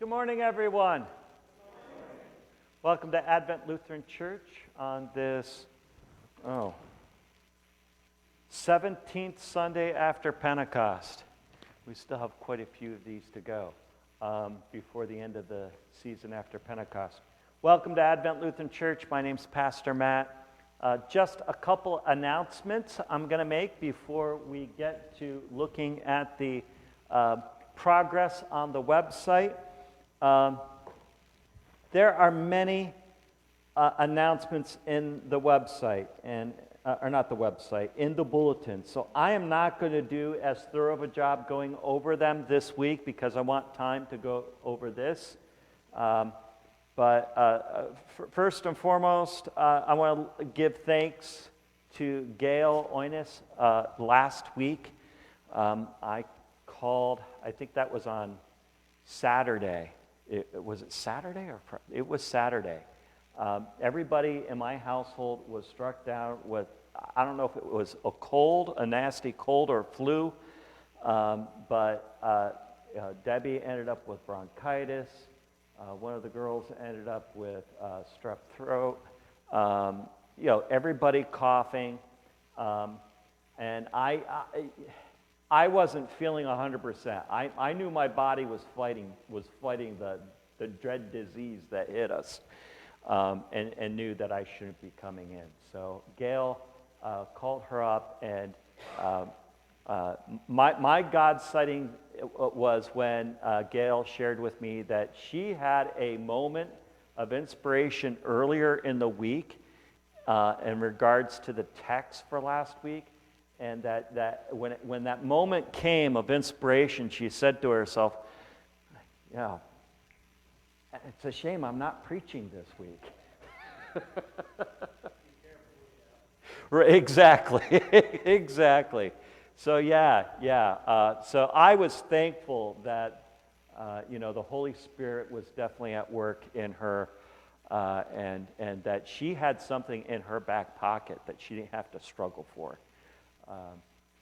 Good morning, everyone. Welcome to Advent Lutheran Church on this 17th Sunday after Pentecost. We still have quite a few of these to go before the end of the season after Pentecost. Welcome to Advent Lutheran Church. My name's Pastor Matt. Just a couple announcements I'm going to make before we get to looking at the progress on the website. There are many announcements in the website, in the bulletin. So I am not going to do as thorough of a job going over them this week because I want time to go over this. First and foremost, I want to give thanks to Gail Oines. Last week, I called, I think that was on Saturday. Was it Saturday or Friday? It was Saturday. Everybody in my household was struck down with, I don't know if it was a nasty cold or flu, but Debbie ended up with bronchitis. One of the girls ended up with strep throat. Everybody coughing. And I wasn't feeling 100%. I knew my body was fighting the dread disease that hit us, and knew that I shouldn't be coming in. So Gail called her up, and my God sighting was when Gail shared with me that she had a moment of inspiration earlier in the week in regards to the text for last week. And that when that moment came of inspiration, she said to herself, "Yeah, it's a shame I'm not preaching this week." Right, exactly, exactly. So so I was thankful that the Holy Spirit was definitely at work in her, and that she had something in her back pocket that she didn't have to struggle for.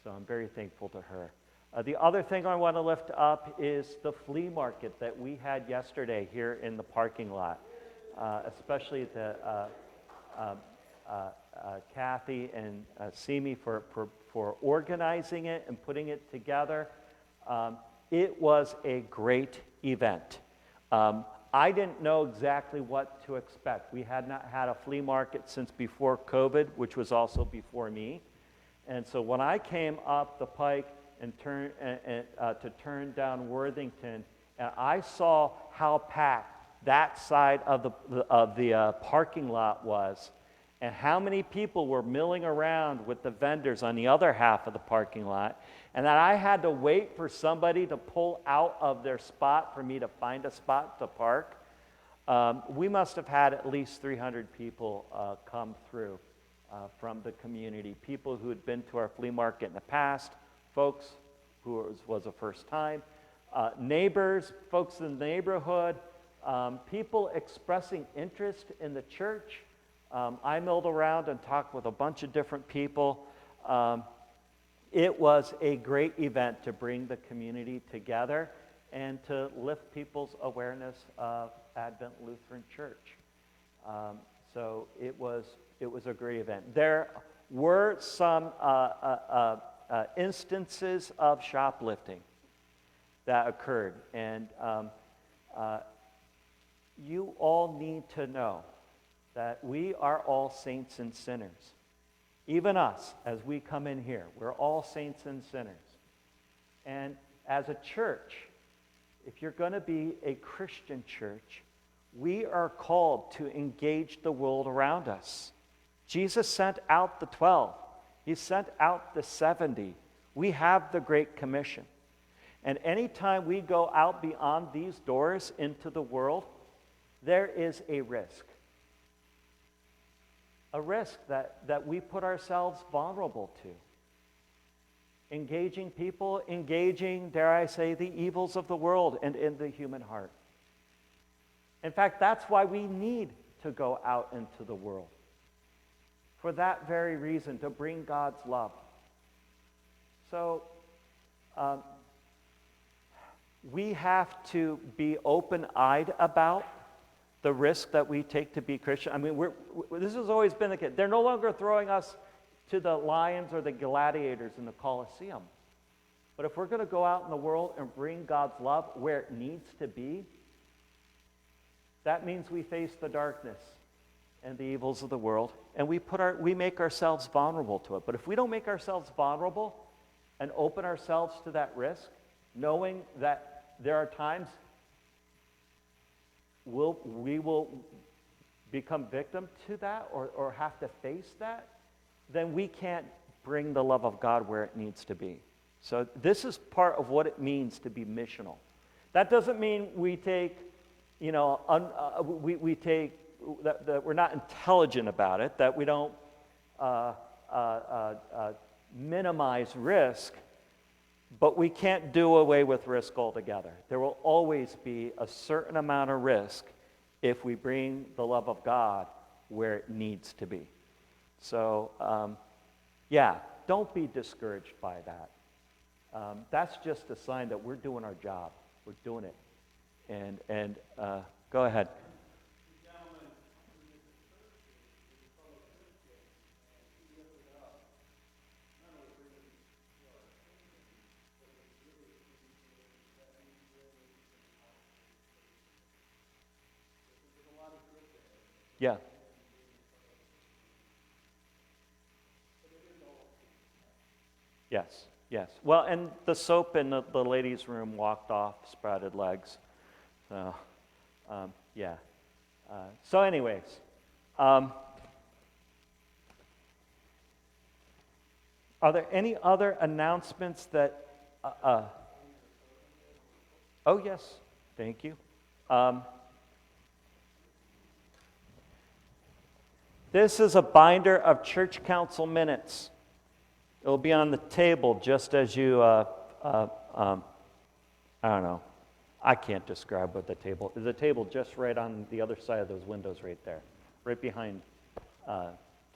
So I'm very thankful to her. The other thing I want to lift up is the flea market that we had yesterday here in the parking lot, especially Kathy and Simi for organizing it and putting it together. It was a great event. I didn't know exactly what to expect. We had not had a flea market since before COVID, which was also before me. And so when I came up the pike and to turn down Worthington, and I saw how packed that side of the parking lot was, and how many people were milling around with the vendors on the other half of the parking lot, and that I had to wait for somebody to pull out of their spot for me to find a spot to park, we must have had at least 300 people come through. From the community, people who had been to our flea market in the past, folks who was a first time, neighbors, folks in the neighborhood, people expressing interest in the church. I milled around and talked with a bunch of different people. It was a great event to bring the community together and to lift people's awareness of Advent Lutheran Church. So it was a great event. There were some instances of shoplifting that occurred, and you all need to know that we are all saints and sinners. Even us, as we come in here, we're all saints and sinners. And as a church, if you're going to be a Christian church, we are called to engage the world around us. Jesus sent out the 12. He sent out the 70. We have the Great Commission. And anytime we go out beyond these doors into the world, there is a risk. A risk that we put ourselves vulnerable to. Engaging people, dare I say, the evils of the world and in the human heart. In fact, that's why we need to go out into the world. For that very reason, to bring God's love. So, we have to be open-eyed about the risk that we take to be Christian. I mean, this has always been the case. They're no longer throwing us to the lions or the gladiators in the Colosseum. But if we're going to go out in the world and bring God's love where it needs to be, that means we face the darkness and the evils of the world, and we make ourselves vulnerable to it. But if we don't make ourselves vulnerable and open ourselves to that risk, knowing that there are times we will become victim to that or have to face that, then we can't bring the love of God where it needs to be. So this is part of what it means to be missional. That doesn't mean we take, we take that we're not intelligent about it, that we don't minimize risk, but we can't do away with risk altogether. There will always be a certain amount of risk if we bring the love of God where it needs to be. So, don't be discouraged by that. That's just a sign that we're doing our job. We're doing it. And go ahead. Yeah. Yes. Well, and the soap in the ladies' room walked off, sprouted legs. So, so anyways, are there any other announcements that, oh, yes, thank you. This is a binder of church council minutes. It will be on the table just as you, I don't know. I can't describe what the table, there's a table just right on the other side of those windows right there, right behind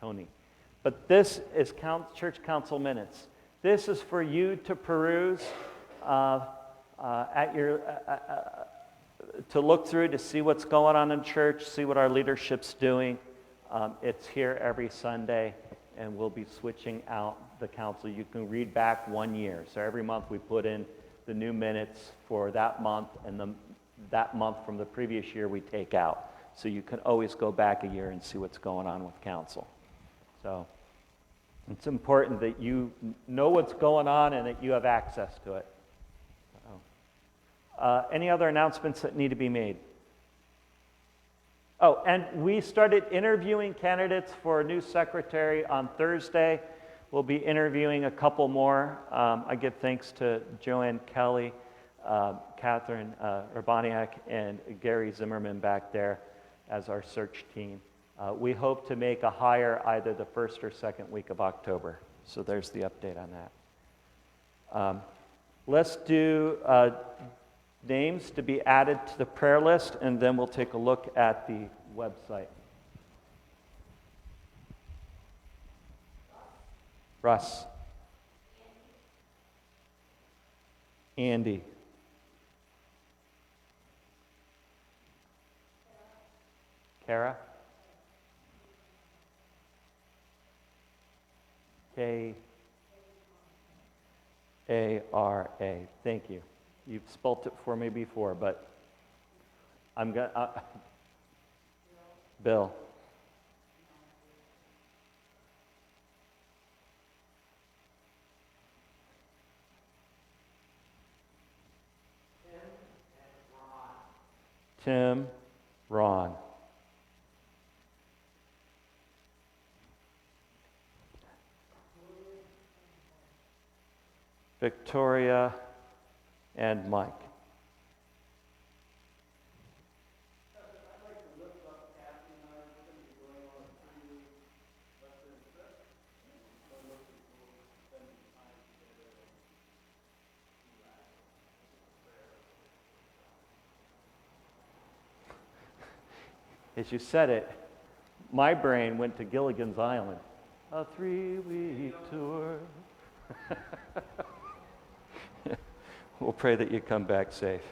Tony. But this is church council minutes. This is for you to peruse at your, to look through to see what's going on in church, see what our leadership's doing. It's here every Sunday, and we'll be switching out the council. You can read back 1 year. So every month we put in the new minutes for that month, and that month from the previous year we take out. So you can always go back a year and see what's going on with council. So it's important that you know what's going on and that you have access to it. Any other announcements that need to be made? Oh, and we started interviewing candidates for a new secretary on Thursday. We'll be interviewing a couple more. I give thanks to Joanne Kelly, Catherine Urbaniak, and Gary Zimmerman back there as our search team. We hope to make a hire either the first or second week of October. So there's the update on that. Let's do names to be added to the prayer list, and then we'll take a look at the website. Russ. Andy. Kara. K-A-R-A. Thank you. You've spelt it for me before, but I'm going to... Bill. Tim, Ron. Victoria and Mike. As you said it, my brain went to Gilligan's Island. A 3-week tour. We'll pray that you come back safe.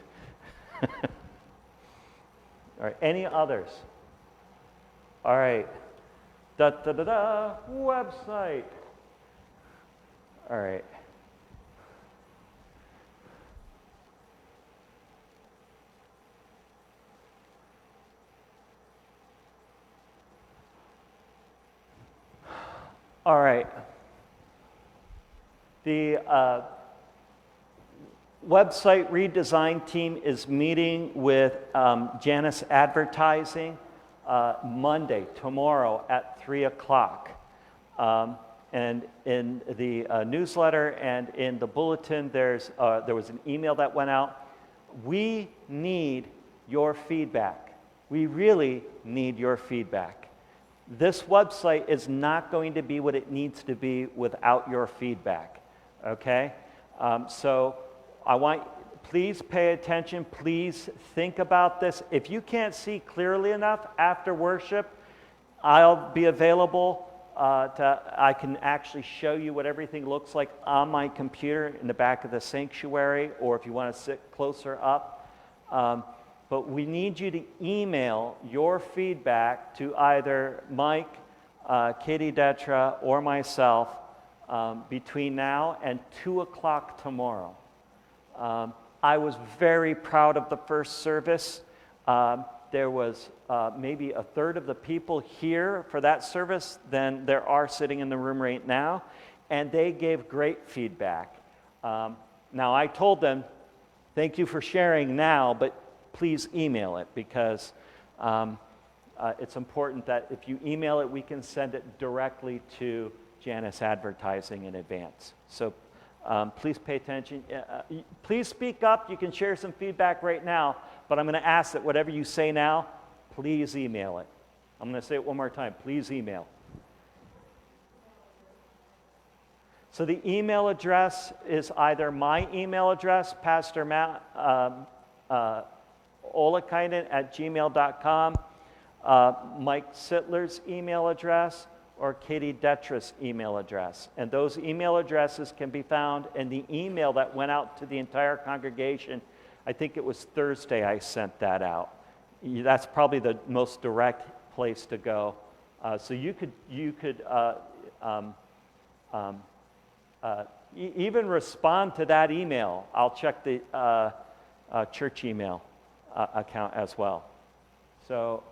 All right, any others? All right. Website. All right. All right. The website redesign team is meeting with Janus Advertising Monday, tomorrow at 3 o'clock. And in the newsletter and in the bulletin, there was an email that went out. We need your feedback. We really need your feedback. This website is not going to be what it needs to be without your feedback, okay? So I want, please pay attention, please think about this. If you can't see clearly enough after worship, I'll be available. I can actually show you what everything looks like on my computer in the back of the sanctuary, or if you want to sit closer up. But we need you to email your feedback to either Mike, Katie Detra, or myself between now and 2 o'clock tomorrow. I was very proud of the first service. There was maybe a third of the people here for that service than there are sitting in the room right now, and they gave great feedback. Now, I told them, thank you for sharing now, but please email it, because it's important that if you email it, we can send it directly to Janus Advertising in advance. So please pay attention. Please speak up. You can share some feedback right now, but I'm going to ask that whatever you say now, please email it. I'm going to say it one more time. Please email. So the email address is either my email address, Pastor Matt Olakainen at gmail.com, Mike Sittler's email address, or Katie Detra's email address. And those email addresses can be found in the email that went out to the entire congregation. I think it was Thursday I sent that out. That's probably the most direct place to go. So you could even respond to that email. I'll check the church email account as well. So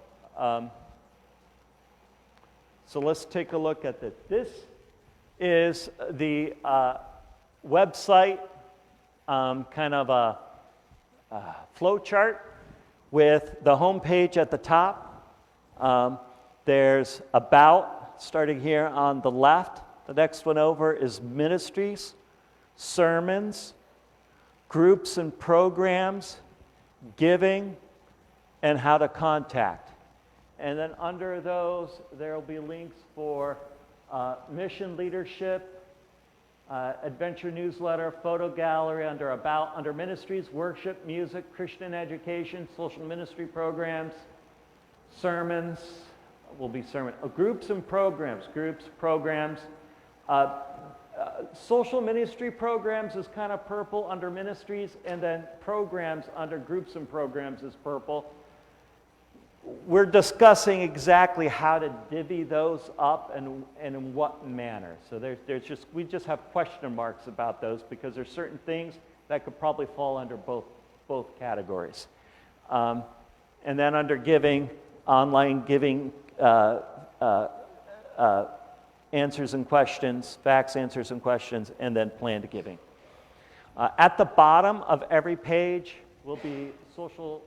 let's take a look at this. This is the website, kind of a flow chart with the home page at the top. There's about, starting here on the left. The next one over is ministries, sermons, groups and programs, giving, and how to contact. And then under those, there will be links for mission leadership, adventure newsletter, photo gallery, under about, under ministries, worship, music, Christian education, social ministry programs, sermons, will be sermon, groups and programs, social ministry programs is kind of purple under ministries, and then programs under groups and programs is purple. We're discussing exactly how to divvy those up and in what manner. So we just have question marks about those, because there's certain things that could probably fall under both categories. And then under giving, online giving, answers and questions, facts, answers and questions, and then planned giving. At the bottom of every page will be social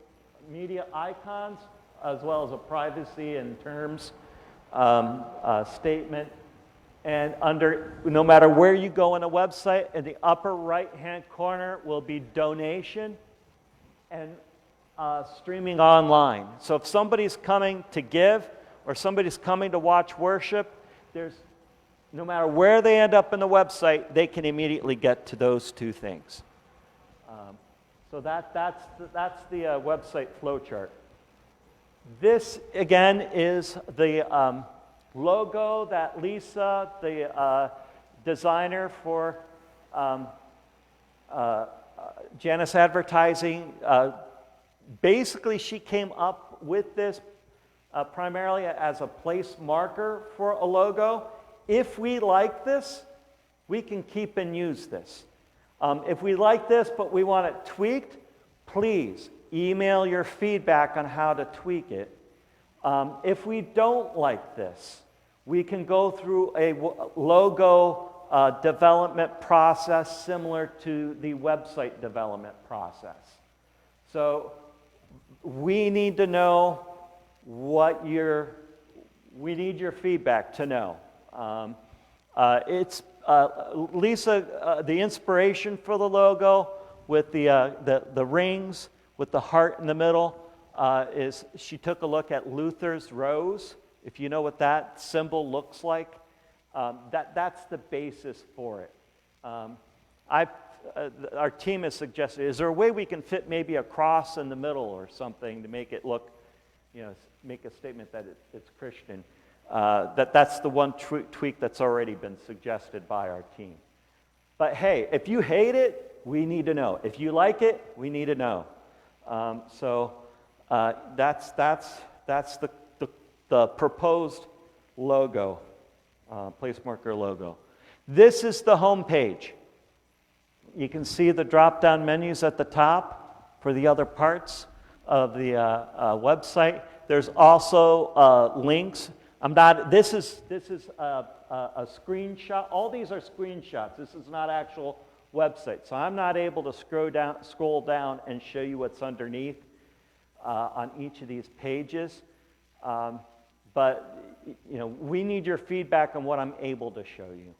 media icons, as well as a privacy and terms statement. And under, no matter where you go on a website, in the upper right-hand corner will be donation and streaming online. So if somebody's coming to give, or somebody's coming to watch worship, there's, no matter where they end up in the website, they can immediately get to those two things. So that's the website flowchart. This, again, is the logo that Lisa, the designer for Janice Advertising, basically she came up with this primarily as a place marker for a logo. If we like this, we can keep and use this. If we like this but we want it tweaked, please email your feedback on how to tweak it. If we don't like this, we can go through a logo development process similar to the website development process. So we need to know we need your feedback to know. It's Lisa, the inspiration for the logo with the rings with the heart in the middle is she took a look at Luther's rose. If you know what that symbol looks like, that's the basis for it. Our team has suggested, is there a way we can fit maybe a cross in the middle or something to make it look, make a statement that it's Christian? That's the one tweak that's already been suggested by our team. But hey, if you hate it, we need to know. If you like it, we need to know. That's the proposed logo, place marker logo. This is the home page. You can see the drop-down menus at the top for the other parts of the website. There's also links. This is a screenshot. All these are screenshots. This is not actual website. So I'm not able to scroll down and show you what's underneath on each of these pages. But we need your feedback on what I'm able to show you.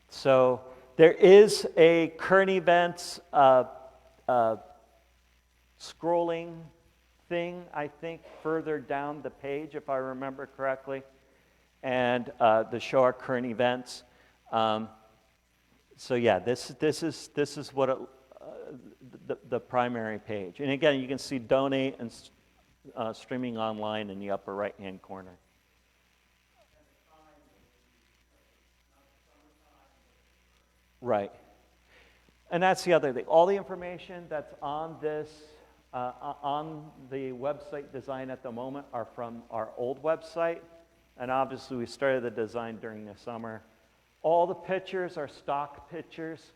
So there is a current events scrolling thing, I think, further down the page, if I remember correctly, and to show our current events. So yeah, this is what the primary page. And again, you can see donate and streaming online in the upper right-hand corner. Right. And that's the other thing. All the information that's on this, on the website design at the moment are from our old website. And obviously we started the design during the summer. All the pictures are stock pictures,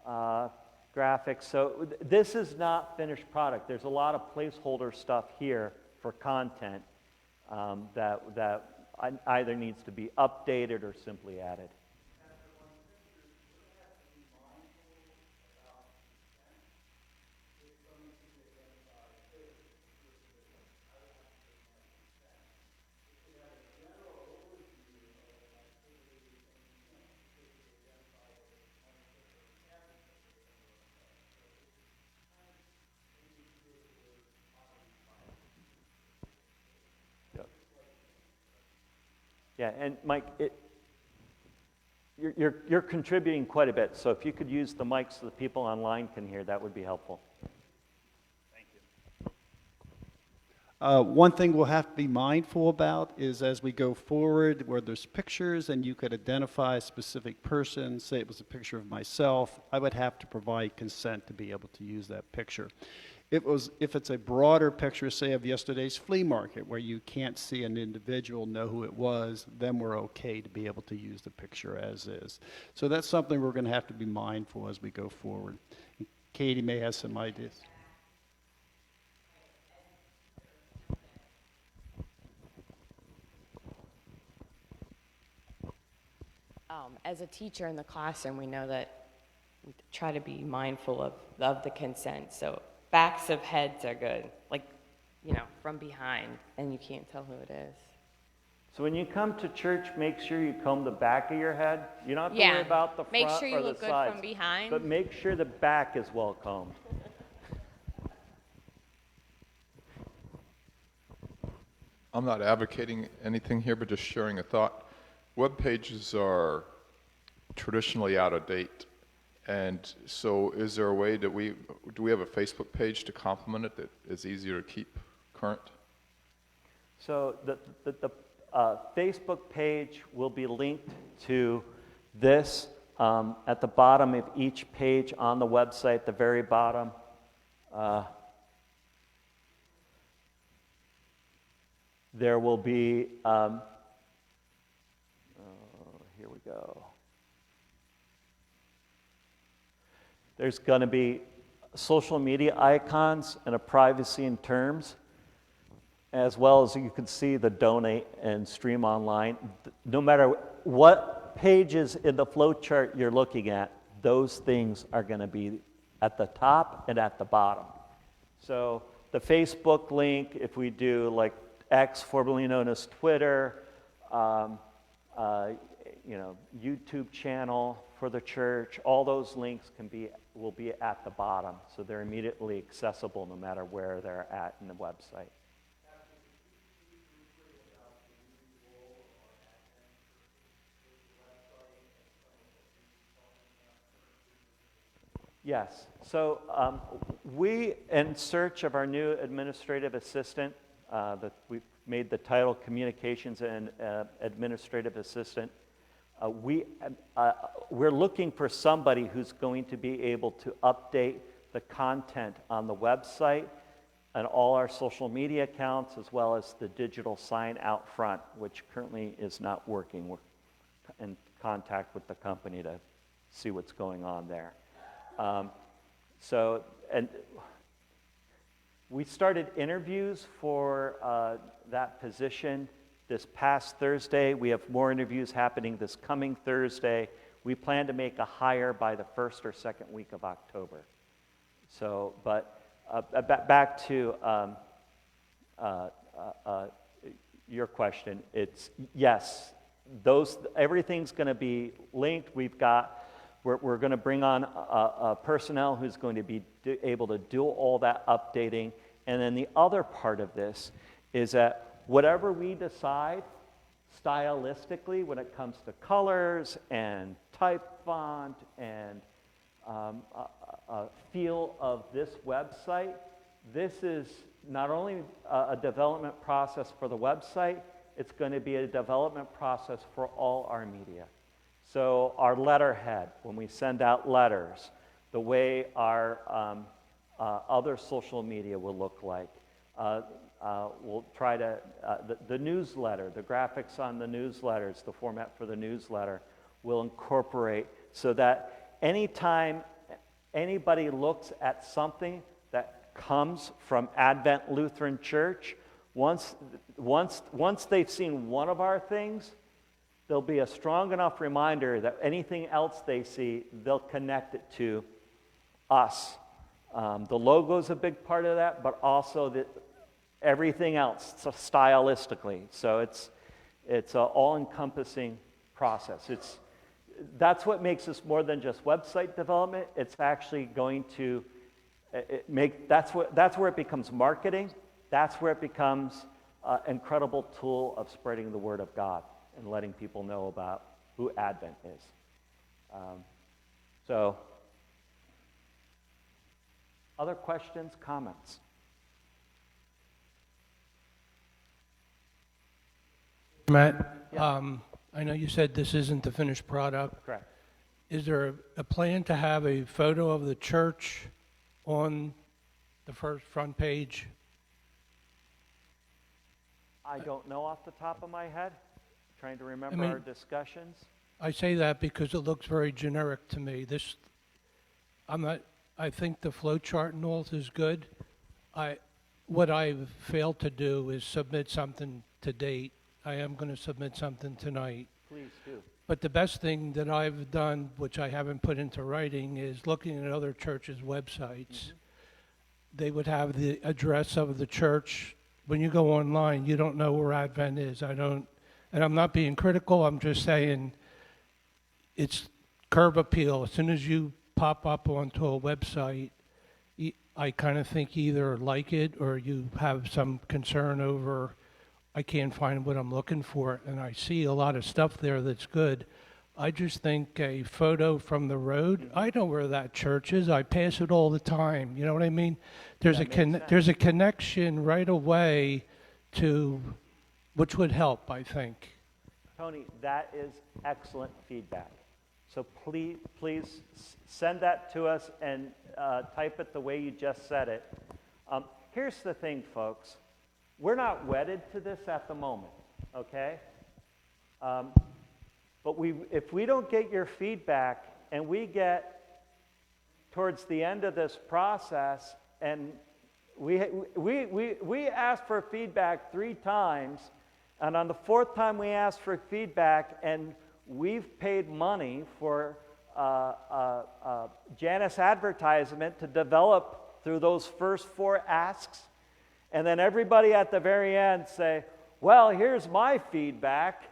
graphics. So this is not finished product. There's a lot of placeholder stuff here for content that either needs to be updated or simply added. Yeah, and Mike, you're contributing quite a bit, so if you could use the mic so the people online can hear, that would be helpful. Thank you. One thing we'll have to be mindful about is as we go forward, where there's pictures and you could identify a specific person, say it was a picture of myself, I would have to provide consent to be able to use that picture. If it's a broader picture, say of yesterday's flea market, where you can't see an individual, know who it was, then we're okay to be able to use the picture as is. So that's something we're going to have to be mindful as we go forward. Katie may have some ideas. As a teacher in the classroom, we know that we try to be mindful of the consent. So backs of heads are good, like, from behind, and you can't tell who it is. So when you come to church, make sure you comb the back of your head. You don't have to worry about the front make sure you or the look good sides, from behind. but make sure the back is well combed. I'm not advocating anything here, but just sharing a thought. Web pages are traditionally out of date. And so is there a way that do we have a Facebook page to complement it that is easier to keep current? So the Facebook page will be linked to this at the bottom of each page on the website, the very bottom, there will be, here we go. There's going to be social media icons and a privacy and terms, as well as you can see the donate and stream online. No matter what pages in the flow chart you're looking at, those things are going to be at the top and at the bottom. So the Facebook link, if we do like X, formerly known as Twitter, YouTube channel for the church, all those links will be at the bottom, so they're immediately accessible no matter where they're at in the website. Yes. So we, in search of our new administrative assistant, that we've made the title Communications and Administrative Assistant, we're looking for somebody who's going to be able to update the content on the website and all our social media accounts, as well as the digital sign out front, which currently is not working. We're in contact with the company to see what's going on there. And we started interviews for that position this past Thursday. We have more interviews happening this coming Thursday. We plan to make a hire by the first or second week of October. So, but back to your question, it's yes, everything's going to be linked. We're going to bring on a personnel who's going to be able to do all that updating. And then the other part of this is that whatever we decide stylistically when it comes to colors and type font and feel of this website, this is not only a development process for the website, it's going to be a development process for all our media. So our letterhead, when we send out letters, the way our other social media will look like. We'll try to, the newsletter, the graphics on the newsletters, the format for the newsletter will incorporate so that anytime anybody looks at something that comes from Advent Lutheran Church, once they've seen one of our things, there'll be a strong enough reminder that anything else they see, they'll connect it to us. The logo is a big part of that, but also everything else, so stylistically. So it's an all-encompassing process. That's what makes us more than just website development. It's actually going to that's where it becomes marketing. That's where it becomes an incredible tool of spreading the word of God and letting people know about who Advent is. So, other questions, comments? Matt, Yeah. I know you said this isn't the finished product. Correct. Is there a plan to have a photo of the church on the front page? I don't know off the top of my head. Trying to remember our discussions. I say that because it looks very generic to me. I think the flow chart and all is good. What I've failed to do is submit something to date. I am going to submit something tonight. Please do. But the best thing that I've done, which I haven't put into writing, is looking at other churches' websites. Mm-hmm. They would have the address of the church. When you go online, you don't know where Advent is. And I'm not being critical, I'm just saying it's curb appeal. As soon as you pop up onto a website, I kind of think either like it or you have some concern over, I can't find what I'm looking for. And I see a lot of stuff there that's good. I just think a photo from the road, I know where that church is. I pass it all the time. You know what I mean? There's a connection right away to, which would help, I think. Tony, that is excellent feedback. So please send that to us and type it the way you just said it. Here's the thing, folks. We're not wedded to this at the moment, okay? But if we don't get your feedback and we get towards the end of this process and we asked for feedback 3 times, and on the 4th time we asked for feedback and we've paid money for Janus advertisement to develop through those first 4 asks, and then everybody at the very end say, well, here's my feedback,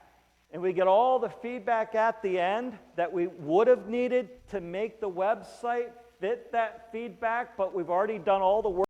and we get all the feedback at the end that we would have needed to make the website fit that feedback, but we've already done all the work